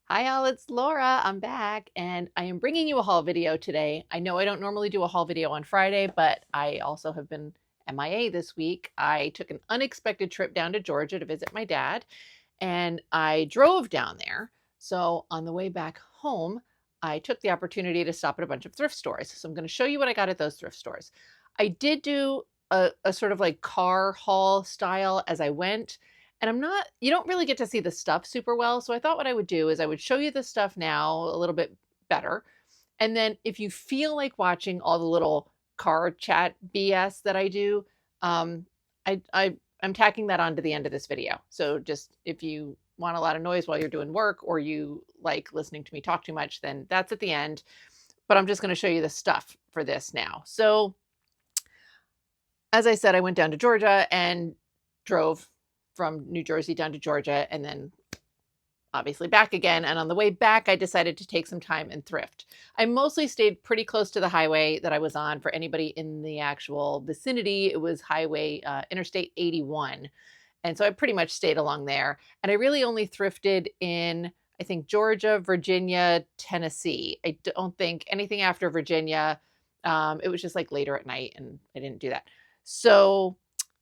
Hi all, it's Laura. I'm back and I am bringing you a haul video today. I know I don't normally do a haul video on Friday, but I also have been MIA this week. I took an unexpected trip down to Georgia to visit my dad and I drove down there. So on the way back home, I took the opportunity to stop at a bunch of thrift stores. So I'm going to show you what I got at those thrift stores. I did do a sort of like car haul style as I went. And you don't really get to see the stuff super well. So I thought what I would do is I would show you the stuff now a little bit better. And then if you feel like watching all the little car chat BS that I do, um, I'm tacking that onto the end of this video. So just if you want a lot of noise while you're doing work or you like listening to me talk too much, then that's at the end. But I'm just going to show you the stuff for this now. So as I said, I went down to Georgia and drove from New Jersey down to Georgia and then obviously back again. And on the way back, I decided to take some time and thrift. I mostly stayed pretty close to the highway that I was on. For anybody in the actual vicinity, it was Interstate 81. And so I pretty much stayed along there. And I really only thrifted in, I think, Georgia, Virginia, Tennessee. I don't think anything after Virginia. It was just like later at night and I didn't do that. So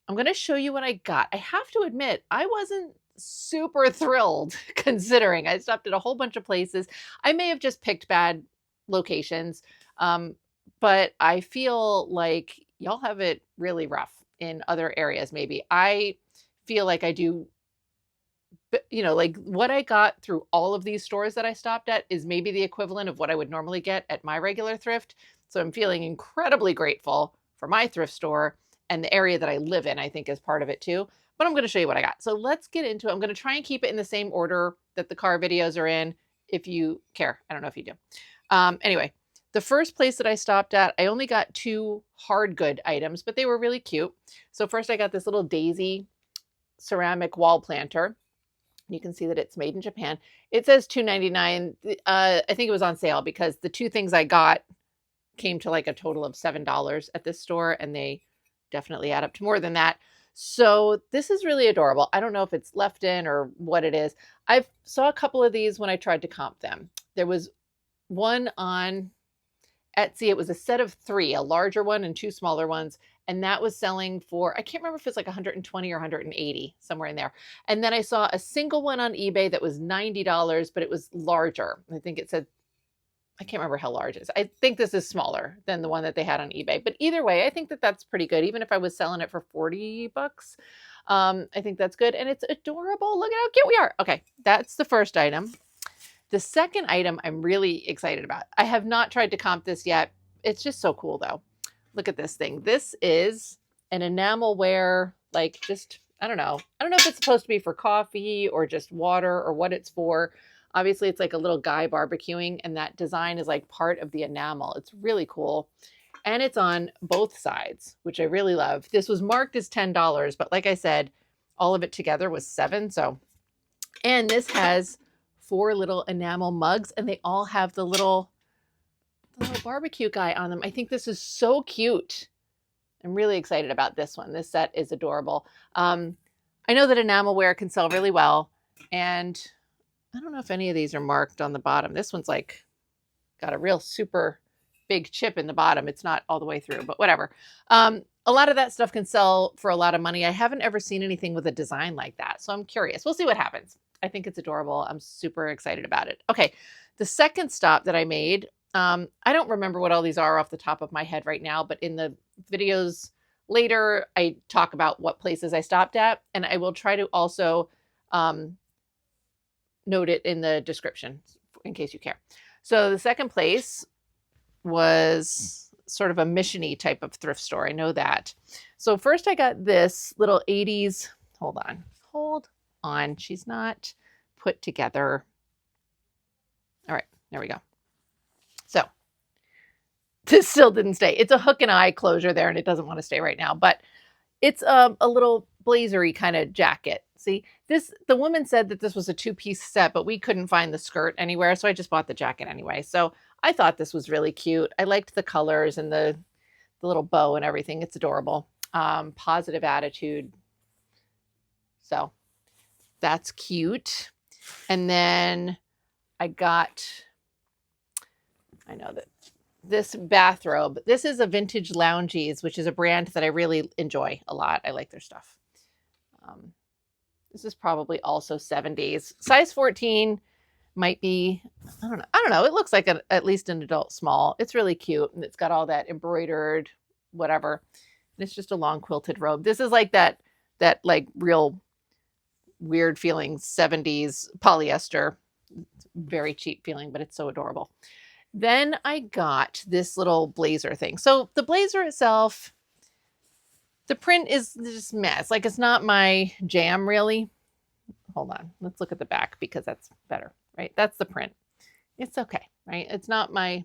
I'm going to show you what I got. I have to admit, I wasn't super thrilled considering I stopped at a whole bunch of places. I may have just picked bad locations, but I feel like y'all have it really rough in other areas. Maybe I feel like I do, like what I got through all of these stores that I stopped at is maybe the equivalent of what I would normally get at my regular thrift. So I'm feeling incredibly grateful for my thrift store. And the area that I live in, I think, is part of it too. But I'm going to show you what I got. So let's get into it. I'm going to try and keep it in the same order that the car videos are in, if you care. I don't know if you do. Anyway, the first place that I stopped at, I only got 2 hard good items, but they were really cute. So first I got this little daisy ceramic wall planter. You can see that it's made in Japan. It says $2.99. I think it was on sale because the 2 things I got came to like a total of $7 at this store, and they definitely add up to more than that. So this is really adorable. I don't know if it's left in or what it is. I saw a couple of these when I tried to comp them. There was one on Etsy. It was a set of 3, a larger one and 2 smaller ones. And that was selling for, I can't remember if it's like 120 or 180, somewhere in there. And then I saw a single one on eBay that was $90, but it was larger. I think it said, I can't remember how large it is. I think this is smaller than the one that they had on eBay. But either way, I think that that's pretty good. Even if I was selling it for 40 bucks, I think that's good. And it's adorable. Look at how cute we are. Okay, that's the first item. The second item I'm really excited about. I have not tried to comp this yet. It's just so cool though. Look at this thing. This is an enamelware, like just, I don't know. I don't know if it's supposed to be for coffee or just water or what it's for. Obviously, it's like a little guy barbecuing, and that design is like part of the enamel. It's really cool. And it's on both sides, which I really love. This was marked as $10, but like I said, all of it together was $7. So, and this has 4 little enamel mugs, and they all have the little barbecue guy on them. I think this is so cute. I'm really excited about this one. This set is adorable. I know that enamelware can sell really well, and I don't know if any of these are marked on the bottom. This one's like got a real super big chip in the bottom. It's not all the way through, but whatever. A lot of that stuff can sell for a lot of money. I haven't ever seen anything with a design like that, so I'm curious. We'll see what happens. I think it's adorable. I'm super excited about it. Okay, the second stop that I made, I don't remember what all these are off the top of my head right now, but in the videos later, I talk about what places I stopped at, and I will try to also note it in the description in case you care. So the second place was sort of a mission-y type of thrift store. I know that. So first I got this little 80s, hold on. She's not put together. All right, there we go. So this still didn't stay. It's a hook and eye closure there, and it doesn't want to stay right now, but it's a little blazery kind of jacket. See, the woman said that this was a 2-piece set, but we couldn't find the skirt anywhere, so I just bought the jacket anyway. So I thought this was really cute. I liked the colors and the little bow and everything. It's adorable. Positive attitude. So that's cute. And then I got, I know that this bathrobe, this is a Vintage Loungies, which is a brand that I really enjoy a lot. I like their stuff. This is probably also 70s. Size 14 might be, I don't know. It looks like at least an adult small. It's really cute. And it's got all that embroidered, whatever. And it's just a long quilted robe. This is like that like real weird feeling 70s polyester. It's very cheap feeling, but it's so adorable. Then I got this little blazer thing. So the blazer itself, the print is just mess. Like, it's not my jam, really. Hold on. Let's look at the back because that's better, right? That's the print. It's okay, right? It's not my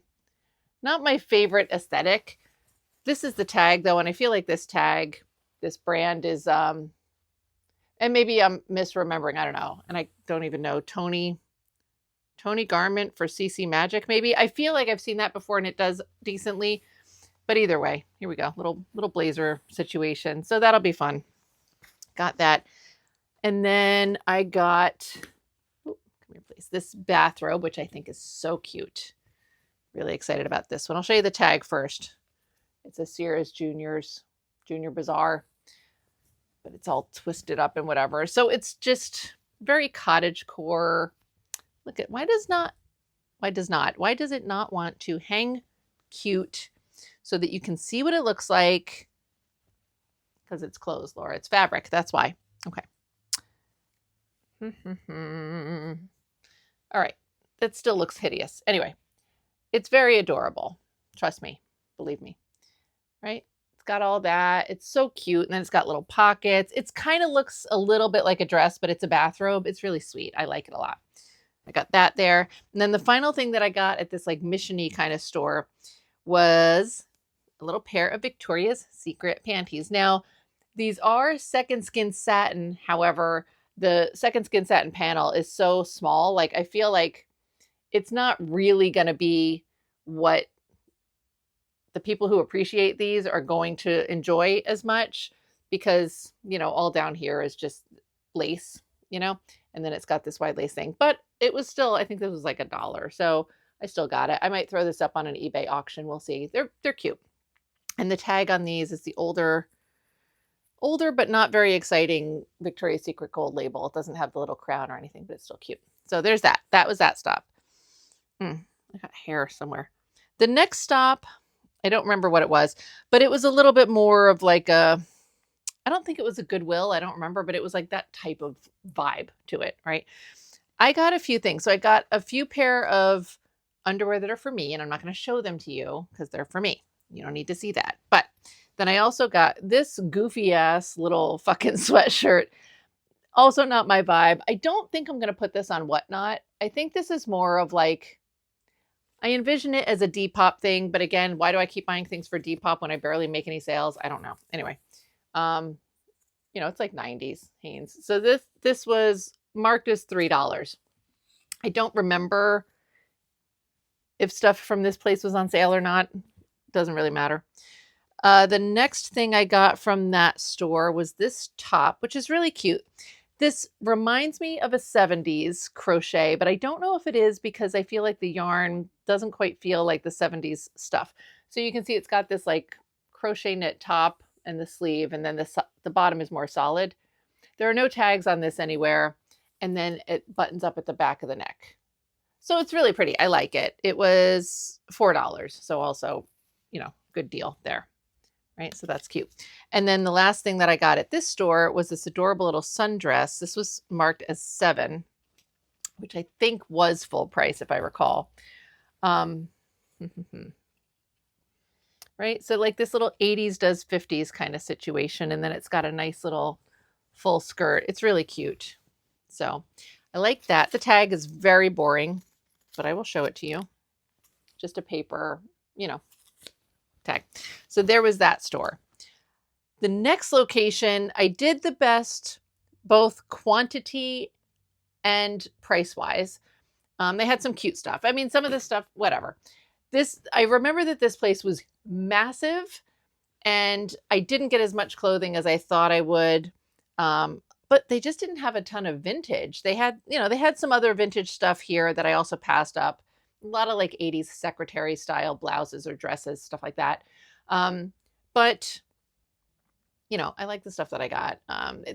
favorite aesthetic. This is the tag, though, and I feel like this tag, this brand is, and maybe I'm misremembering. I don't know. And I don't even know. Tony Garment for CC Magic, maybe. I feel like I've seen that before, and it does decently. But either way, here we go. Little blazer situation. So that'll be fun. Got that. And then I got, come here, please, this bathrobe, which I think is so cute. Really excited about this one. I'll show you the tag first. It's a Sears Junior Bazaar, but it's all twisted up and whatever. So it's just very cottage core. Look at, why does it not want to hang cute so that you can see what it looks like? Because it's clothes, Laura. It's fabric. That's why. Okay. All right. That still looks hideous. Anyway, it's very adorable. Trust me. Believe me. Right? It's got all that. It's so cute. And then it's got little pockets. It kind of looks a little bit like a dress, but it's a bathrobe. It's really sweet. I like it a lot. I got that there. And then the final thing that I got at this like mission-y kind of store was a little pair of Victoria's Secret panties. Now, these are second skin satin. However, the second skin satin panel is so small. Like, I feel like it's not really going to be what the people who appreciate these are going to enjoy as much, because, all down here is just lace, and then it's got this wide lace thing. But it was still, I think this was like $1. So I still got it. I might throw this up on an eBay auction. We'll see. They're cute. And the tag on these is the older but not very exciting Victoria's Secret gold label. It doesn't have the little crown or anything, but it's still cute. So there's that. That was that stop. I got hair somewhere. The next stop, I don't remember what it was, but it was a little bit more of like I don't think it was a Goodwill. I don't remember, but it was like that type of vibe to it, right? I got a few things. So I got a few pair of underwear that are for me, and I'm not going to show them to you because they're for me. You don't need to see that. But then I also got this goofy ass little fucking sweatshirt. Also not my vibe. I don't think I'm going to put this on Whatnot. I think this is more of like, I envision it as a Depop thing. But again, why do I keep buying things for Depop when I barely make any sales? I don't know. Anyway, it's like 90s Hanes. So this was marked as $3. I don't remember if stuff from this place was on sale or not. Doesn't really matter. The next thing I got from that store was this top, which is really cute. This reminds me of a 70s crochet, but I don't know if it is because I feel like the yarn doesn't quite feel like the 70s stuff. So you can see it's got this like crochet knit top and the sleeve, and then the bottom is more solid. There are no tags on this anywhere, and then it buttons up at the back of the neck. So it's really pretty. I like it. It was $4. So also, good deal there. Right. So that's cute. And then the last thing that I got at this store was this adorable little sundress. This was marked as $7, which I think was full price, if I recall. Right. So like this little 80s does 50s kind of situation. And then it's got a nice little full skirt. It's really cute. So I like that. The tag is very boring, but I will show it to you. Just a paper, tag. So there was that store. The next location, I did the best, both quantity and price wise. They had some cute stuff. I mean, some of this stuff, whatever. I remember that this place was massive, and I didn't get as much clothing as I thought I would. but they just didn't have a ton of vintage. They had, they had some other vintage stuff here that I also passed up. A lot of like 80s secretary style blouses or dresses, stuff like that. But I like the stuff that I got.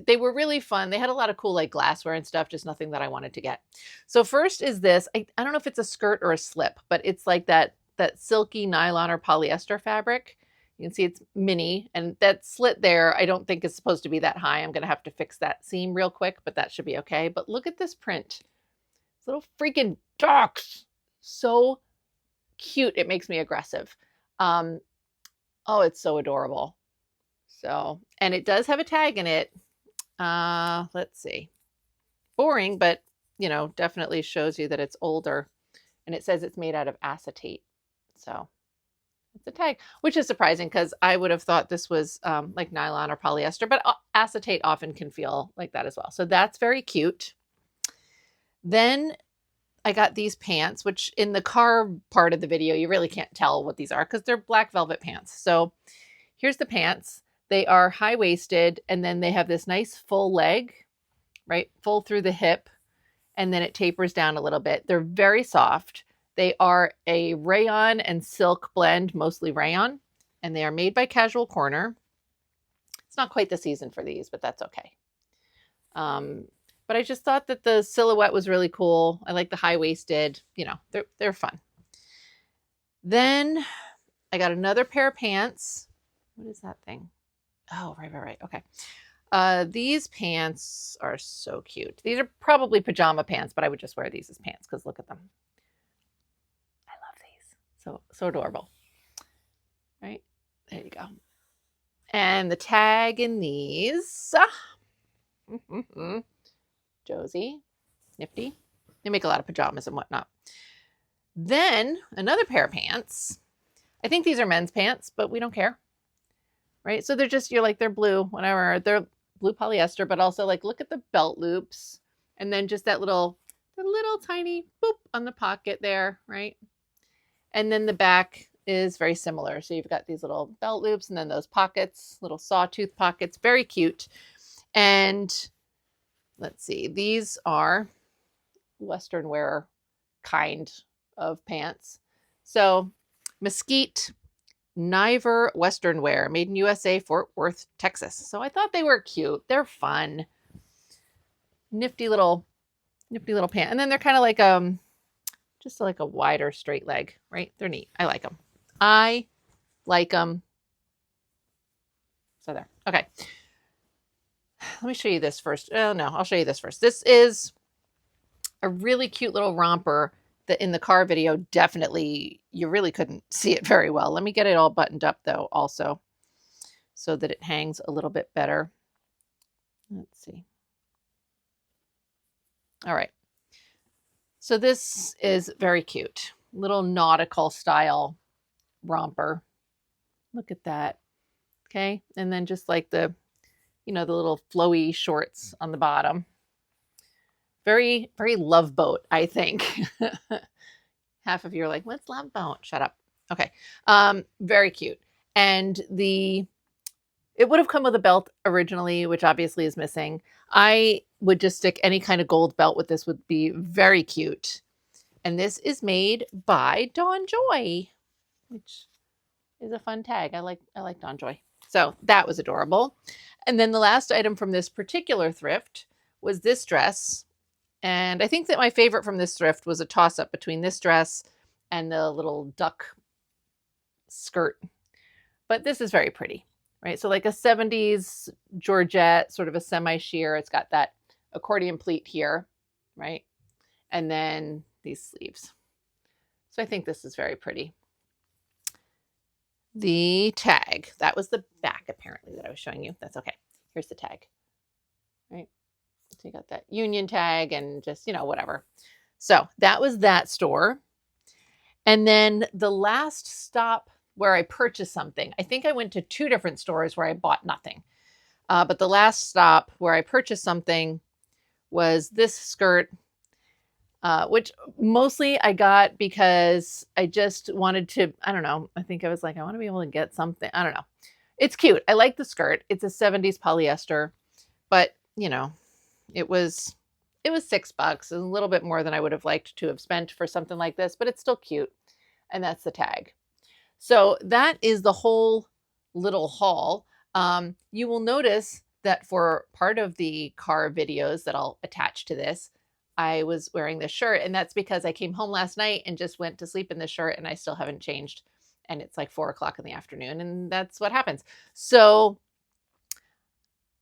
They were really fun. They had a lot of cool like glassware and stuff, just nothing that I wanted to get. So first is this. I don't know if it's a skirt or a slip, but it's like that silky nylon or polyester fabric. You can see it's mini, and that slit there, I don't think is supposed to be that high. I'm going to have to fix that seam real quick, but that should be okay. But look at this print. It's little freaking ducks. So cute. It makes me aggressive. Oh, it's so adorable. So, and it does have a tag in it. Let's see. Boring, but, definitely shows you that it's older. And it says it's made out of acetate. So it's a tag, which is surprising because I would have thought this was like nylon or polyester, but acetate often can feel like that as well. So that's very cute. Then I got these pants, which in the car part of the video, you really can't tell what these are because they're black velvet pants. So here's the pants. They are high-waisted, and then they have this nice full leg, right? Full through the hip, and then it tapers down a little bit. They're very soft. They are a rayon and silk blend, mostly rayon, and they are made by Casual Corner. It's not quite the season for these, but that's okay. But I just thought that the silhouette was really cool. I like the high-waisted, they're fun. Then I got another pair of pants. What is that thing? Oh, right. Okay. These pants are so cute. These are probably pajama pants, but I would just wear these as pants because look at them. I love these. So adorable. Right? There you go. And the tag in these. Josie. Nifty. They make a lot of pajamas and whatnot. Then another pair of pants. I think these are men's pants, but we don't care. Right? So they're blue, whatever. They're blue polyester, but also like, look at the belt loops. And then just that little tiny boop on the pocket there, right? And then the back is very similar. So you've got these little belt loops and then those pockets, little sawtooth pockets, very cute. And let's see, these are Western wear kind of pants. So Mesquite Niver Western wear, made in USA, Fort Worth, Texas. So I thought they were cute. They're fun. Nifty little pant. And then they're kind of like just like a wider straight leg, right? They're neat. I like them. So there. Okay. Let me show you this first. Oh no, I'll show you this first. This is a really cute little romper that in the car video, definitely you really couldn't see it very well. Let me get it all buttoned up though also so that it hangs a little bit better. Let's see. All right. So this is very cute. Little nautical style romper. Look at that. Okay. And then just like the little flowy shorts on the bottom. Very, very Love Boat, I think. Half of you are like, what's Love Boat? Shut up. Okay. Very cute. And it would have come with a belt originally, which obviously is missing. I would just stick any kind of gold belt with this, would be very cute. And this is made by Dawn Joy, which is a fun tag. I like Dawn Joy. So that was adorable. And then the last item from this particular thrift was this dress. And I think that my favorite from this thrift was a toss-up between this dress and the little duck skirt. But this is very pretty, right? So like a 70s Georgette, sort of a semi-sheer. It's got that accordion pleat here, right? And then these sleeves. So I think this is very pretty. The tag. That was the back, apparently, that I was showing you. That's okay. Here's the tag, right? So you got that union tag and just, whatever. So that was that store. And then the last stop where I purchased something, I think I went to 2 different stores where I bought nothing. But the last stop where I purchased something was this skirt, which mostly I got because I just wanted to, I don't know. I think I was like, I want to be able to get something. I don't know. It's cute. I like the skirt. It's a 70s polyester, but It was $6, a little bit more than I would have liked to have spent for something like this, but it's still cute. And that's the tag. So that is the whole little haul. You will notice that for part of the car videos that I'll attach to this, I was wearing this shirt, and that's because I came home last night and just went to sleep in this shirt, and I still haven't changed, and it's like 4 o'clock in the afternoon, and that's what happens. So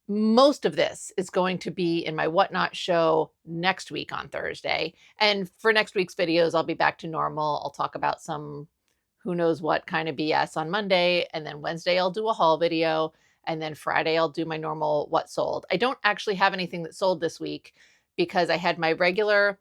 most of this is going to be in my Whatnot show next week on Thursday. And for next week's videos, I'll be back to normal. I'll talk about some who knows what kind of BS on Monday. And then Wednesday, I'll do a haul video. And then Friday, I'll do my normal what sold. I don't actually have anything that sold this week because I had my regular,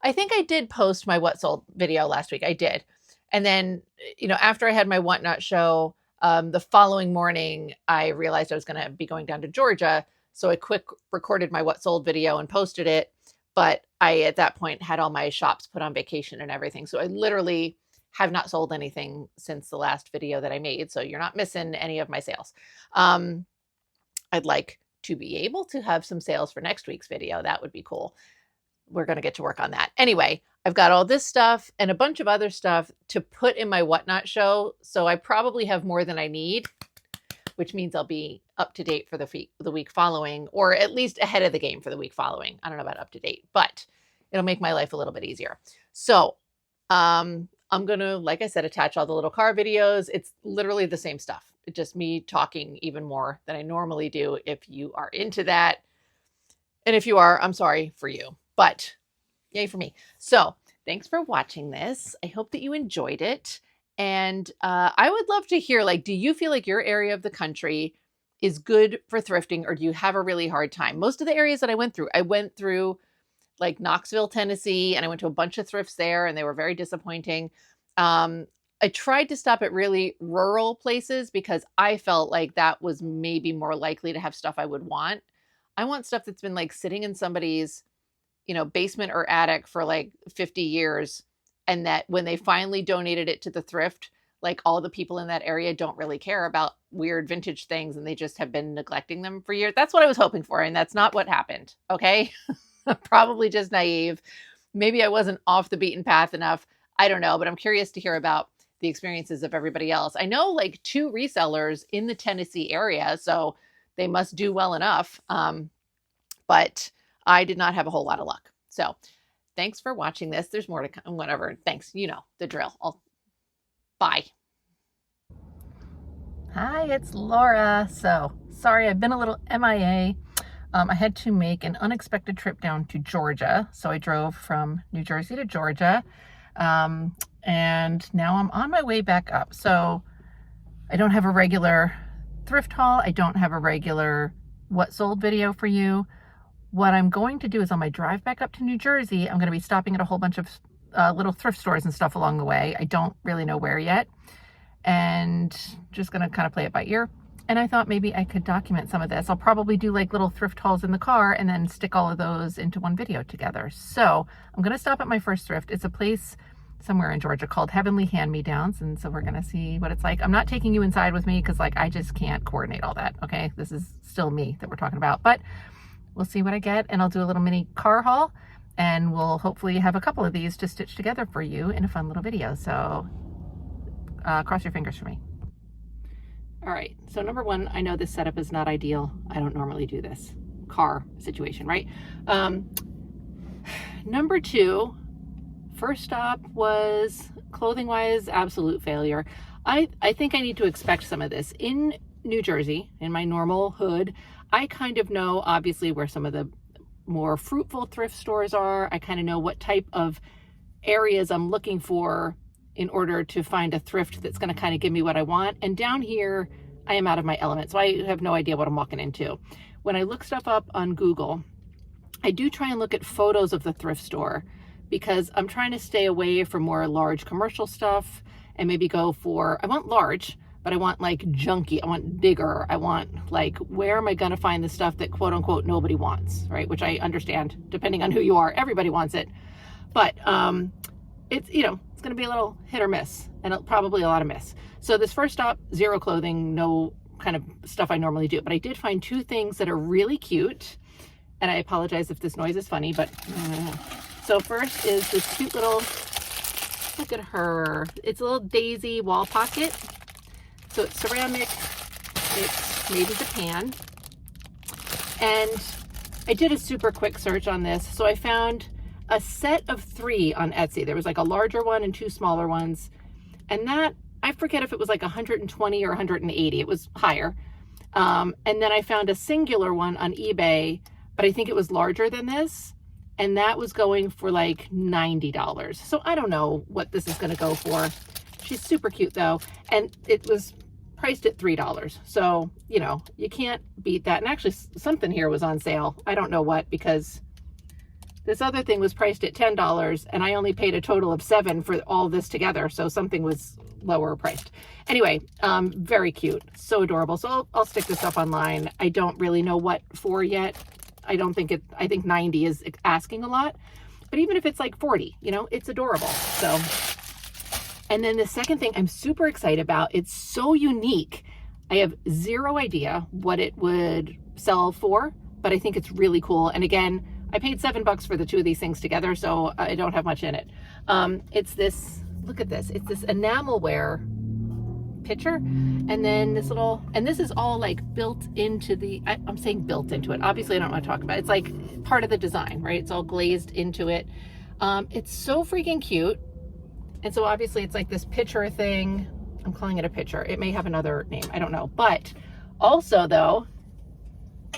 I think I did post my what sold video last week. I did. And then, after I had my Whatnot show, the following morning, I realized I was going to be going down to Georgia. So I quick recorded my what sold video and posted it. But I, at that point, had all my shops put on vacation and everything. So I literally have not sold anything since the last video that I made. So you're not missing any of my sales. I'd like to be able to have some sales for next week's video. That would be cool. We're going to get to work on that. Anyway, I've got all this stuff and a bunch of other stuff to put in my Whatnot show. So I probably have more than I need, which means I'll be up to date for the week following, or at least ahead of the game for the week following. I don't know about up to date, but it'll make my life a little bit easier. So I'm going to, like I said, attach all the little car videos. It's literally the same stuff. It's just me talking even more than I normally do if you are into that. And if you are, I'm sorry for you, but yay for me. So thanks for watching this. I hope that you enjoyed it. And I would love to hear, do you feel like your area of the country is good for thrifting, or do you have a really hard time? Most of the areas that I went through like Knoxville, Tennessee, and I went to a bunch of thrifts there, and they were very disappointing. I tried to stop at really rural places because I felt like that was maybe more likely to have stuff I would want. I want stuff that's been sitting in somebody's, basement or attic for 50 years. And that when they finally donated it to the thrift, all the people in that area don't really care about weird vintage things, and they just have been neglecting them for years. That's what I was hoping for. And that's not what happened. Okay. Probably just naive. Maybe I wasn't off the beaten path enough. I don't know, but I'm curious to hear about the experiences of everybody else. I know 2 resellers in the Tennessee area, so they must do well enough. But I did not have a whole lot of luck. So thanks for watching this. There's more to come, whatever. Thanks. You know the drill. Bye. Hi, it's Laura. So sorry, I've been a little MIA. I had to make an unexpected trip down to Georgia. So I drove from New Jersey to Georgia. And now I'm on my way back up. So I don't have a regular thrift haul. I don't have a regular what sold video for you. What I'm going to do is on my drive back up to New Jersey, I'm going to be stopping at a whole bunch of little thrift stores and stuff along the way. I don't really know where yet, and just going to kind of play it by ear. And I thought maybe I could document some of this. I'll probably do little thrift hauls in the car and then stick all of those into one video together. So I'm going to stop at my first thrift. It's a place somewhere in Georgia called Heavenly Hand-Me-Downs. And so we're going to see what it's like. I'm not taking you inside with me because I just can't coordinate all that. Okay. This is still me that we're talking about, but we'll see what I get, and I'll do a little mini car haul, and we'll hopefully have a couple of these to stitch together for you in a fun little video. So cross your fingers for me. All right, so number one, I know this setup is not ideal. I don't normally do this car situation, right? Number two, first stop was clothing-wise, absolute failure. I think I need to expect some of this. In New Jersey, in my normal hood, I kind of know, obviously, where some of the more fruitful thrift stores are. I kind of know what type of areas I'm looking for in order to find a thrift that's going to kind of give me what I want. And down here, I am out of my element, so I have no idea what I'm walking into. When I look stuff up on Google, I do try and look at photos of the thrift store because I'm trying to stay away from more large commercial stuff and maybe go for, I want large, but I want junky, I want bigger, I want where am I gonna find the stuff that quote unquote nobody wants, right? Which I understand, depending on who you are, everybody wants it. But it's, it's gonna be a little hit or miss, and probably a lot of miss. So this first stop, zero clothing, no kind of stuff I normally do, but I did find 2 things that are really cute. And I apologize if this noise is funny, but so first is this cute little, look at her. It's a little daisy wall pocket. So it's ceramic, it's made in Japan. And I did a super quick search on this. So I found a set of 3 on Etsy. There was like a larger one and 2 smaller ones. And that, I forget if it was like 120 or 180. It was higher. And then I found a singular one on eBay, but I think it was larger than this. And that was going for like $90. So I don't know what this is going to go for. She's super cute though. And it was priced at $3. So, you know, you can't beat that. And actually something here was on sale. I don't know what, because this other thing was priced at $10 and I only paid a total of $7 for all this together. So something was lower priced. Anyway, very cute. So adorable. So I'll stick this up online. I don't really know what for yet. I think 90 is asking a lot, but even if it's like 40, you know, it's adorable. So, and then the second thing I'm super excited about, it's so unique. I have 0 idea what it would sell for, but I think it's really cool. And again, I paid $7 for the 2 of these things together, so I don't have much in it. It's this, look at this. It's this enamelware pitcher, and then this little, and this is all like built into the, I'm saying built into it. Obviously I don't want to talk about it. It's like part of the design, right? It's all glazed into it. It's so freaking cute. And so obviously it's like this pitcher thing. I'm calling it a pitcher. It may have another name. I don't know. But also though,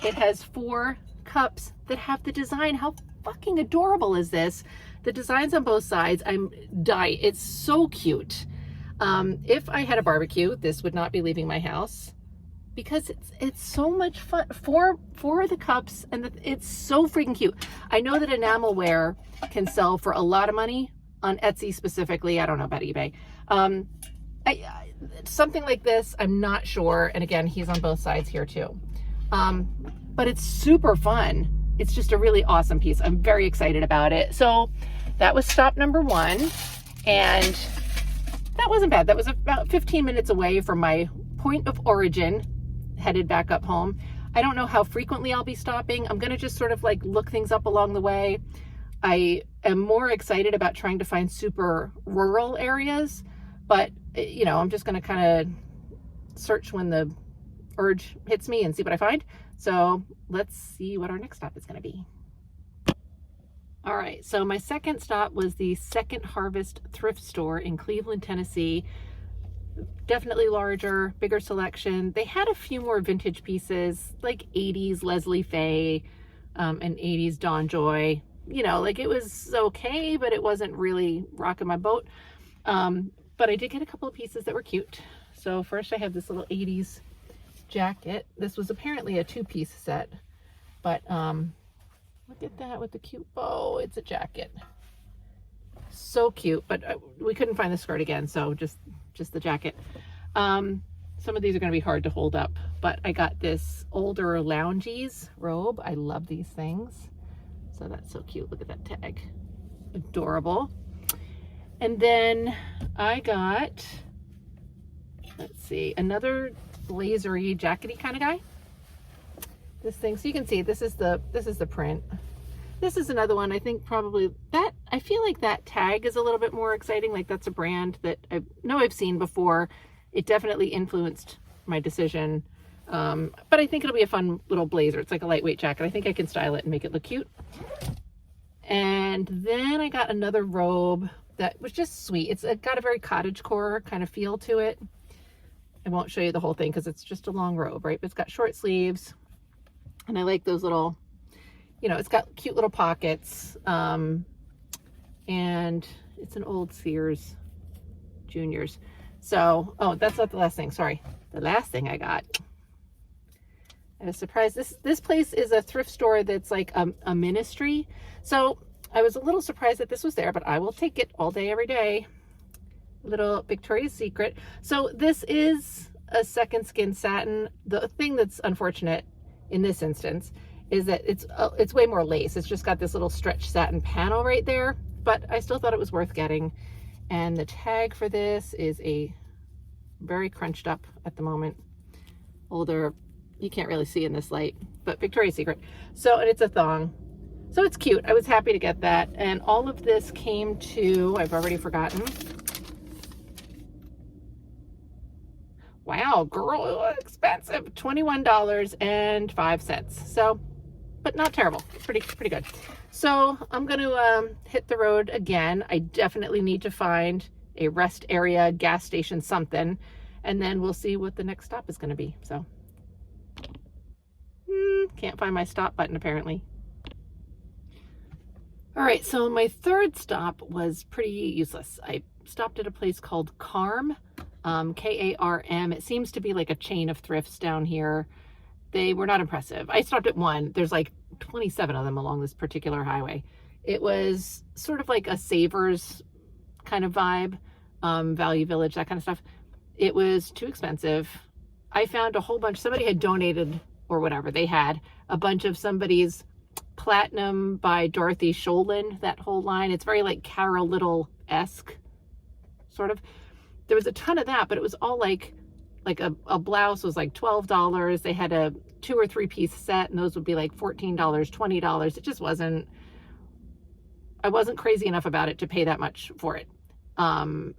it has 4 cups that have the design. How fucking adorable is this? The designs on both sides, I'm dying. It's so cute. If I had a barbecue, this would not be leaving my house because it's so much fun. 4 of the cups, and it's so freaking cute. I know that enamelware can sell for a lot of money on Etsy specifically. I don't know about eBay. Something like this, I'm not sure. And again, he's on both sides here too. But it's super fun. It's just a really awesome piece. I'm very excited about it. So that was stop number 1. And that wasn't bad. That was about 15 minutes away from my point of origin, headed back up home. I don't know how frequently I'll be stopping. I'm going to just sort of like look things up along the way. I am more excited about trying to find super rural areas, but you know, I'm just going to kind of search when the urge hits me and see what I find. So let's see what our next stop is going to be. All right, so my second stop was the Second Harvest thrift store in Cleveland, Tennessee. Definitely larger, bigger selection. They had a few more vintage pieces, like 80s Leslie Faye and 80s Dawn Joy. You know, like it was okay, but it wasn't really rocking my boat. But I did get a couple of pieces that were cute. So first I have this little 80s jacket. This was apparently a 2-piece set, but look at that with the cute bow. It's a jacket. So cute, but we couldn't find the skirt again, so just the jacket. Some of these are going to be hard to hold up, but I got this older loungies robe. I love these things. So that's so cute. Look at that tag. Adorable. And then I got, let's see, another blazery, jackety kind of guy. This thing, so you can see this is the print. This is another one. I think probably that, I feel like that tag is a little bit more exciting. Like that's a brand that I know I've seen before. It definitely influenced my decision. But I think it'll be a fun little blazer. It's like a lightweight jacket. I think I can style it and make it look cute. And then I got another robe that was just sweet. It's got a very cottagecore kind of feel to it. I won't show you the whole thing because it's just a long robe, right? But it's got short sleeves. And I like those little, you know, it's got cute little pockets. And it's an old Sears Juniors. So, oh, that's not the last thing. Sorry. The last thing I got. I was surprised. This place is a thrift store that's like a ministry. So I was a little surprised that this was there, but I will take it all day, every day. Little Victoria's Secret. So this is a second skin satin. The thing that's unfortunate in this instance is that it's way more lace. It's just got this little stretch satin panel right there, but I still thought it was worth getting. And the tag for this is a very crunched up at the moment older, you can't really see in this light, but Victoria's Secret. So, and it's a thong. So it's cute. I was happy to get that. And all of this came to, I've already forgotten. Wow, girl, it was expensive. $21.05. So, but not terrible. Pretty good. So I'm going to hit the road again. I definitely need to find a rest area, gas station, something, and then we'll see what the next stop is going to be. So, can't find my stop button apparently. All right, so my third stop was pretty useless. I stopped at a place called KARM, K-A-R-M. It seems to be like a chain of thrifts down here. They were not impressive. I stopped at one. There's like 27 of them along this particular highway. It was sort of like a Savers kind of vibe, Value Village, that kind of stuff. It was too expensive. I found a whole bunch. Somebody had donated, or whatever, they had a bunch of somebody's Platinum by Dorothy Sholin, that whole line. It's very like Carol Little-esque, sort of. There was a ton of that, but it was all like a blouse was like $12. They had a 2 or 3 piece set, and those would be like $14, $20. It just wasn't, I wasn't crazy enough about it to pay that much for it. So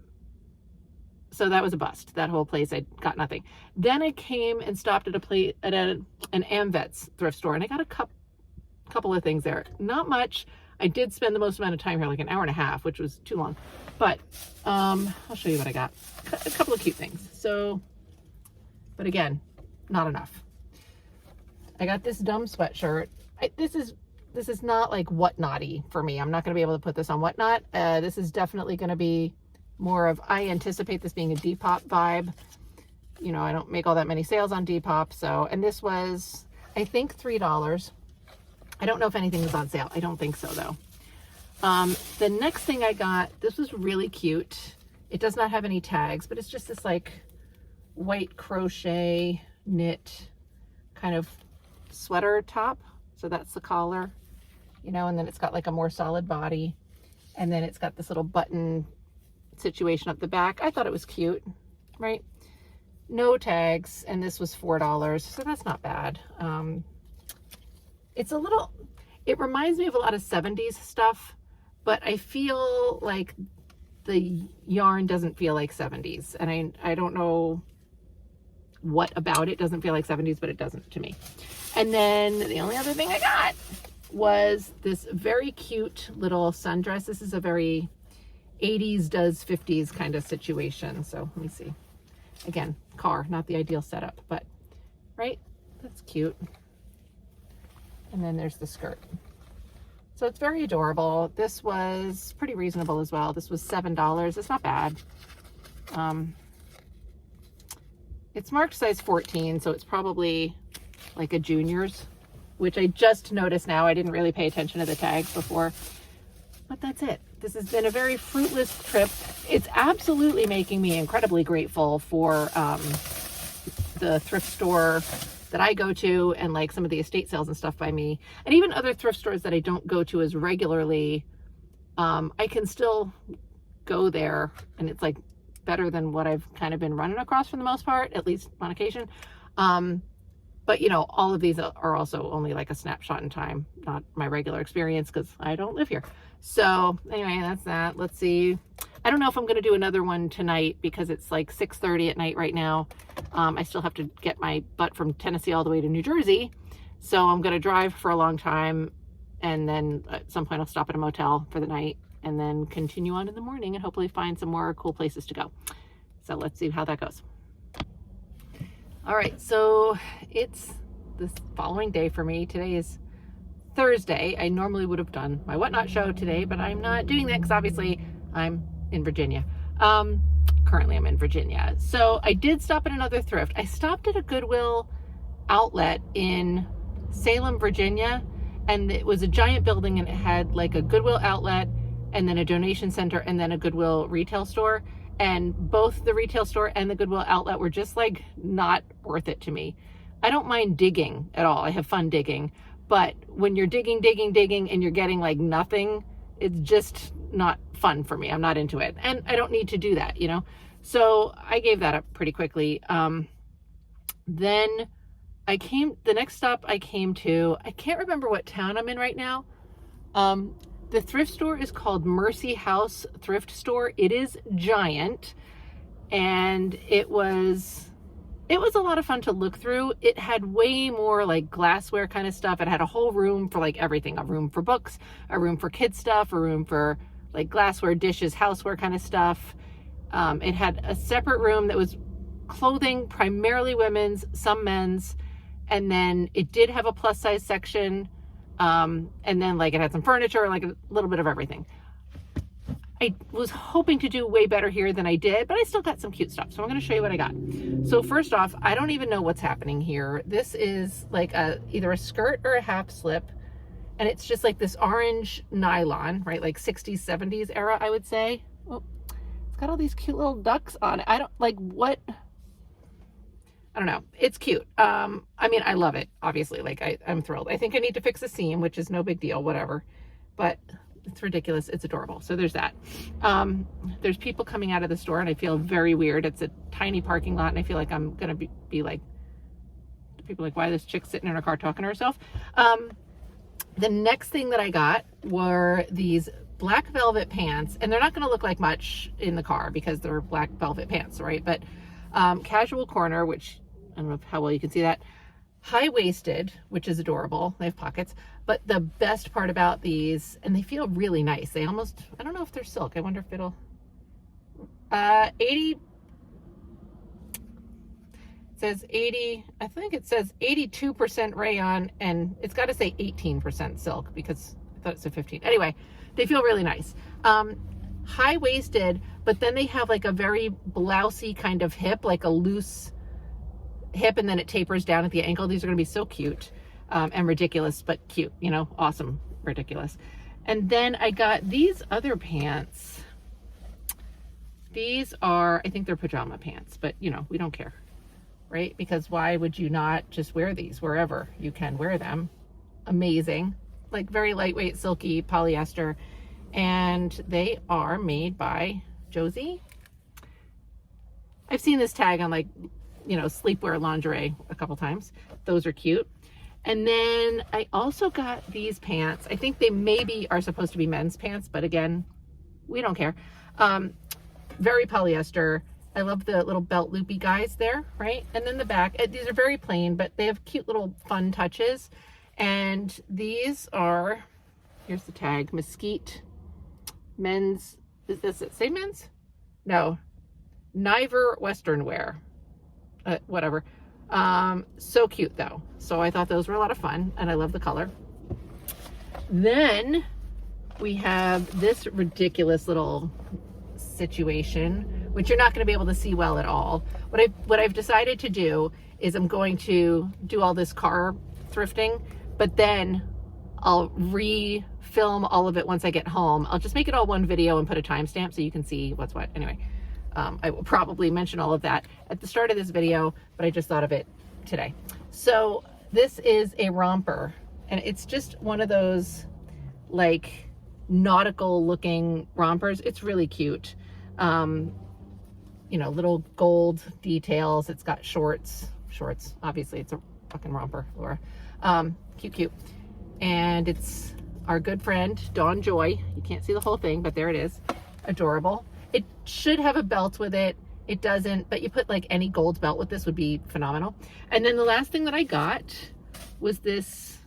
that was a bust. That whole place, I got nothing. Then I came and stopped at an Amvets thrift store, and I got a couple of things there. Not much. I did spend the most amount of time here, like an hour and a half, which was too long. But I'll show you what I got. A couple of cute things. So, but again, not enough. I got this dumb sweatshirt. This is not like Whatnaughty for me. I'm not going to be able to put this on Whatnot. This is definitely going to be more of, I anticipate this being a Depop vibe. You know, I don't make all that many sales on Depop. So, and this was, I think, $3. I don't know if anything is on sale. I don't think so though. The next thing I got, this was really cute. It does not have any tags, but it's just this like white crochet knit kind of sweater top. So that's the collar, you know, and then it's got like a more solid body. And then it's got this little button situation up the back. I thought it was cute, right? No tags. And this was $4. So that's not bad. It's a little, it reminds me of a lot of 70s stuff, but I feel like the yarn doesn't feel like 70s. And I don't know what about it doesn't feel like 70s, but it doesn't to me. And then the only other thing I got was this very cute little sundress. This is a very 80s does 50s kind of situation. So let me see. Again, car, not the ideal setup, but right? That's cute. And then there's the skirt. So it's very adorable. This was pretty reasonable as well. This was $7. It's not bad. It's marked size 14, so it's probably like a junior's, which I just noticed now. I didn't really pay attention to the tags before, but that's it. This has been a very fruitless trip. It's absolutely making me incredibly grateful for the thrift store that I go to, and like some of the estate sales and stuff by me, and even other thrift stores that I don't go to as regularly. I can still go there, and it's like better than what I've kind of been running across for the most part, at least on occasion. But you know, all of these are also only like a snapshot in time, not my regular experience, because I don't live here. So anyway, that's that. Let's see. I don't know if I'm going to do another one tonight because it's like 6:30 at night right now. I still have to get my butt from Tennessee all the way to New Jersey. So I'm going to drive for a long time, and then at some point I'll stop at a motel for the night and then continue on in the morning and hopefully find some more cool places to go. So let's see how that goes. All right, so it's the following day for me. Today is Thursday. I normally would have done my Whatnot show today, but I'm not doing that because obviously I'm in Virginia. Currently I'm in Virginia. So I did stop at another thrift. I stopped at a Goodwill outlet in Salem, Virginia, and it was a giant building, and it had like a Goodwill outlet and then a donation center and then a Goodwill retail store. And both the retail store and the Goodwill outlet were just like not worth it to me. I don't mind digging at all. I have fun digging. But when you're digging and you're getting like nothing, it's just not fun for me. I'm not into it. And I don't need to do that, you know? So I gave that up pretty quickly. Then the next stop I came to, I can't remember what town I'm in right now. The thrift store is called Mercy House Thrift Store. It is giant, and it was a lot of fun to look through. It had way more like glassware kind of stuff. It had a whole room for like everything, a room for books, a room for kids stuff, a room for like glassware, dishes, houseware kind of stuff. It had a separate room that was clothing, primarily women's, some men's, and then it did have a plus size section. And then like it had some furniture, like a little bit of everything. I was hoping to do way better here than I did, but I still got some cute stuff. So I'm going to show you what I got. So first off, I don't even know what's happening here. This is like either a skirt or a half slip. And it's just like this orange nylon, right? Like 60s, 70s era, I would say. Oh, it's got all these cute little ducks on it. I don't like what, I don't know. It's cute. I mean, I love it, obviously. Like I'm thrilled. I think I need to fix a seam, which is no big deal, whatever. But it's ridiculous. It's adorable. So there's that. There's people coming out of the store and I feel very weird. It's a tiny parking lot and I feel like I'm going to be like, people are like, why is this chick sitting in her car talking to herself? The next thing that I got were these black velvet pants, and they're not going to look like much in the car because they're black velvet pants, right? But casual corner, which I don't know how well you can see that. High-waisted, which is adorable. They have pockets. But the best part about these, and they feel really nice. They almost, I don't know if they're silk. I wonder if it'll, 80, it says 80, I think it says 82% rayon, and it's got to say 18% silk because I thought it said 15. Anyway, they feel really nice. High-waisted, but then they have like a very blousy kind of hip, like a loose hip, and then it tapers down at the ankle. These are going to be so cute and ridiculous, but cute, you know, awesome, ridiculous. And then I got these other pants. These are, I think they're pajama pants, but you know, we don't care, right? Because why would you not just wear these wherever you can wear them? Amazing, like very lightweight, silky polyester, and they are made by Josie. I've seen this tag on like, you know, sleepwear lingerie a couple times. Those are cute. And then I also got these pants. I think they maybe are supposed to be men's pants, but again, we don't care. Very polyester. I love the little belt loopy guys there, right? And then the back, these are very plain, but they have cute little fun touches. And these are, here's the tag, Mesquite men's, is this it say men's? No, Niver Western wear. Whatever. So cute though. So I thought those were a lot of fun and I love the color. Then we have this ridiculous little situation, which you're not going to be able to see well at all. What I've decided to do is I'm going to do all this car thrifting, but then I'll re-film all of it once I get home. I'll just make it all one video and put a timestamp so you can see what's what. Anyway. I will probably mention all of that at the start of this video, but I just thought of it today. So this is a romper, and it's just one of those like nautical looking rompers. It's really cute. You know, little gold details. It's got shorts, obviously it's a fucking romper, Laura. Cute. And it's our good friend, Dawn Joy. You can't see the whole thing, but there it is. Adorable. It should have a belt with it. It doesn't, but you put like any gold belt with this would be phenomenal. And then the last thing that I got was this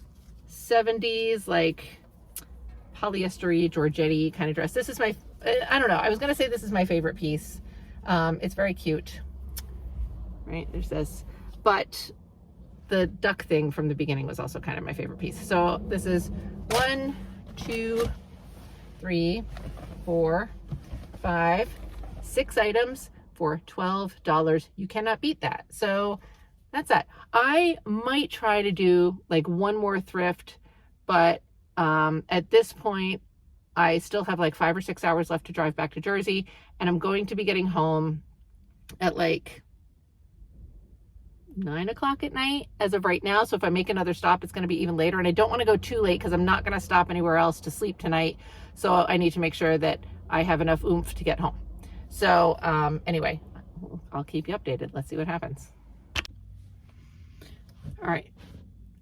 70s like polyester-y, Georgette-y kind of dress. This is my, I don't know, I was gonna say this is my favorite piece. It's very cute, right? There's this, but the duck thing from the beginning was also kind of my favorite piece. So this is 1, 2, 3, 4, 5, 6 items for $12. You cannot beat that. So that's that. I might try to do like one more thrift, but at this point I still have like 5 or 6 hours left to drive back to Jersey, and I'm going to be getting home at like 9 o'clock at night as of right now. So if I make another stop, it's going to be even later, and I don't want to go too late because I'm not going to stop anywhere else to sleep tonight. So I need to make sure that I have enough oomph to get home. So anyway, I'll keep you updated. Let's see what happens. All right.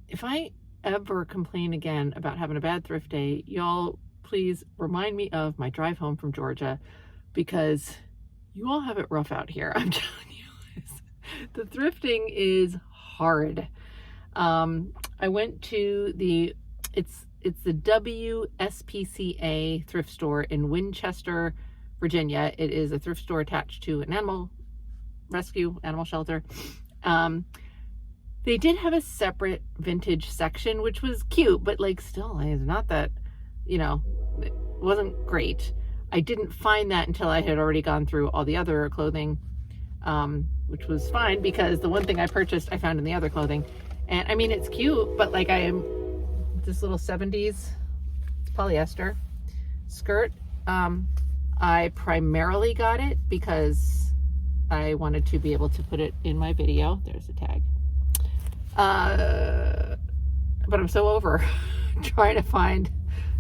If I ever complain again about having a bad thrift day, y'all please remind me of my drive home from Georgia, because you all have it rough out here. I'm telling you, the thrifting is hard. I went to it's the WSPCA thrift store in Winchester, Virginia. It is a thrift store attached to an animal shelter. They did have a separate vintage section, which was cute, but like still, it's not that, it wasn't great. I didn't find that until I had already gone through all the other clothing, which was fine because the one thing I purchased, I found in the other clothing. And I mean, it's cute, but like this little 70s polyester skirt. I primarily got it because I wanted to be able to put it in my video. There's the tag. But I'm so over trying to find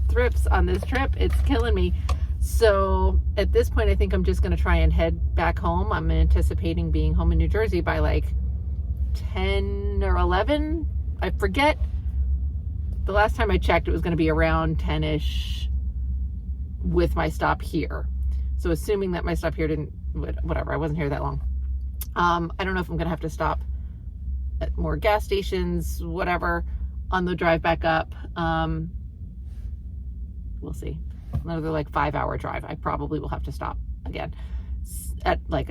thrifts on this trip. It's killing me. So at this point, I think I'm just going to try and head back home. I'm anticipating being home in New Jersey by like 10 or 11. I forget. The last time I checked, it was going to be around 10-ish with my stop here. So assuming that my stop here whatever, I wasn't here that long. I don't know if I'm going to have to stop at more gas stations, whatever, on the drive back up. We'll see. Another like 5-hour drive. I probably will have to stop again at like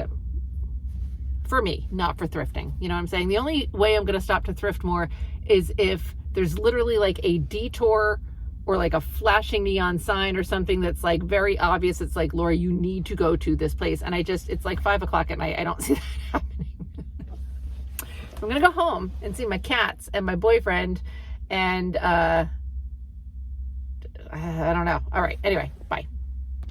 for me, not for thrifting. You know what I'm saying? The only way I'm going to stop to thrift more is if there's literally like a detour or like a flashing neon sign or something that's like very obvious. It's like, Laura, you need to go to this place. And it's like 5 o'clock at night. I don't see that happening. I'm going to go home and see my cats and my boyfriend. And I don't know. All right. Anyway,